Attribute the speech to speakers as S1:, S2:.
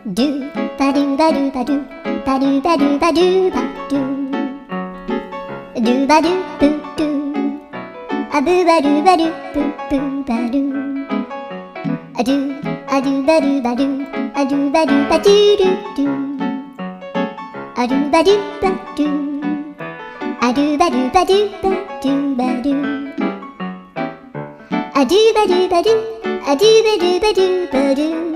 S1: ドゥバドゥバドゥバドゥバドゥバドゥバドゥバドゥドゥバドゥブドゥアブバドゥバドゥブブバドゥアドゥアドゥバドゥバドゥアドゥバドゥバドゥドゥドゥアドゥバドゥバドゥアドゥバドゥバドゥバドゥバドゥアドゥバドゥバドゥアドゥバドゥバドゥバドゥ